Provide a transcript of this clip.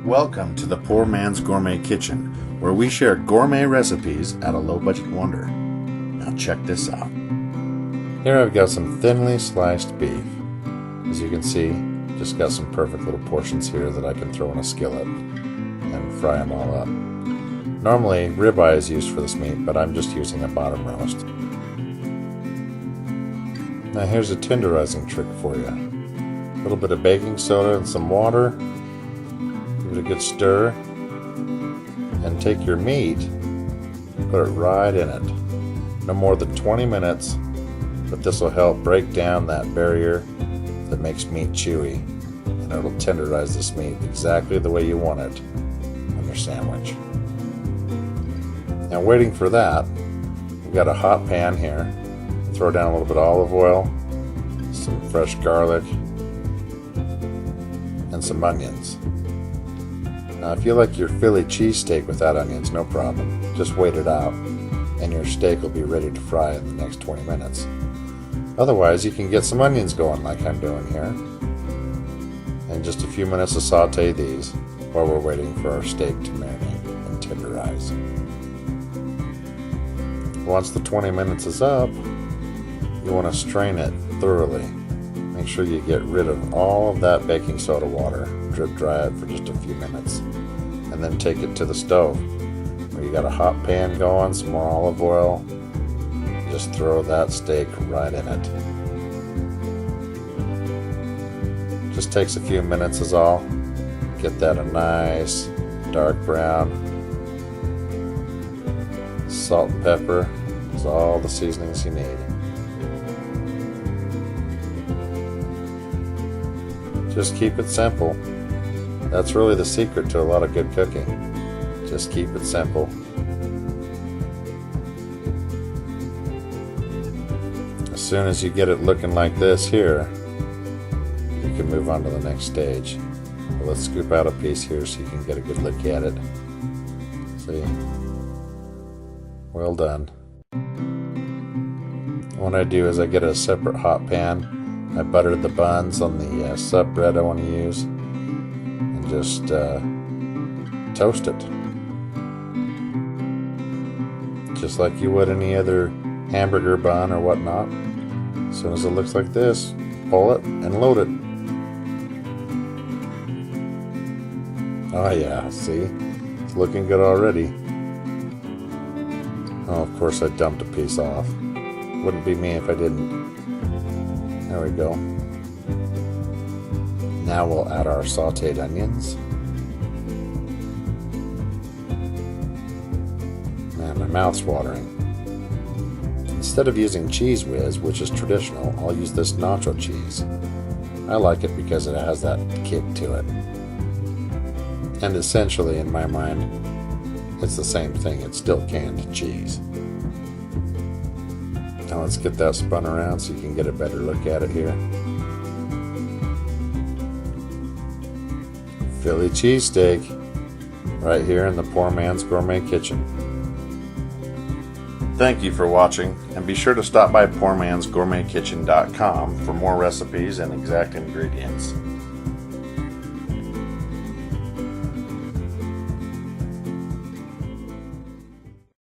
Welcome to the Poor Man's Gourmet Kitchen, where we share gourmet recipes at a low-budget wonder. Now check this out. Here I've got some thinly sliced beef. As you can see, just got some perfect little portions here that I can throw in a skillet and fry them all up. Normally, ribeye is used for this meat, but I'm just using a bottom roast. Now here's a tenderizing trick for you. A little bit of baking soda and some water. Give it a good stir, and take your meat, put it right in it. No more than 20 minutes, but this will help break down that barrier that makes meat chewy, and it'll tenderize this meat exactly the way you want it on your sandwich. Now waiting for that, we've got a hot pan here. Throw down a little bit of olive oil, some fresh garlic, and some onions. Now if you like your Philly cheesesteak without onions, no problem. Just wait it out and your steak will be ready to fry in the next 20 minutes. Otherwise, you can get some onions going like I'm doing here. And just a few minutes to saute these while we're waiting for our steak to marinate and tenderize. Once the 20 minutes is up, you want to strain it thoroughly. Make sure you get rid of all of that baking soda water. Drip dry it for just a few minutes. And then take it to the stove where you got a hot pan going, some more olive oil. Just throw that steak right in it. Just takes a few minutes is all. Get that a nice dark brown. Salt and pepper is all the seasonings you need. Just keep it simple. That's really the secret to a lot of good cooking. Just keep it simple. As soon as you get it looking like this here, you can move on to the next stage. Well, let's scoop out a piece here so you can get a good look at it. See? Well done. What I do is I get a separate hot pan. I buttered the buns on the sub bread I want to use, and just toast it. Just like you would any other hamburger bun or whatnot. As soon as it looks like this, pull it and load it. Oh yeah, see? It's looking good already. Oh, of course I dumped a piece off. Wouldn't be me if I didn't. There we go. Now we'll add our sauteed onions. Man, my mouth's watering. Instead of using Cheese Whiz, which is traditional, I'll use this nacho cheese. I like it because it has that kick to it. And essentially, in my mind, it's the same thing. It's still canned cheese. Now let's get that spun around so you can get a better look at it here. Philly cheesesteak, right here in the Poor Man's Gourmet Kitchen. Thank you for watching, and be sure to stop by PoorMan'sGourmetKitchen.com for more recipes and exact ingredients.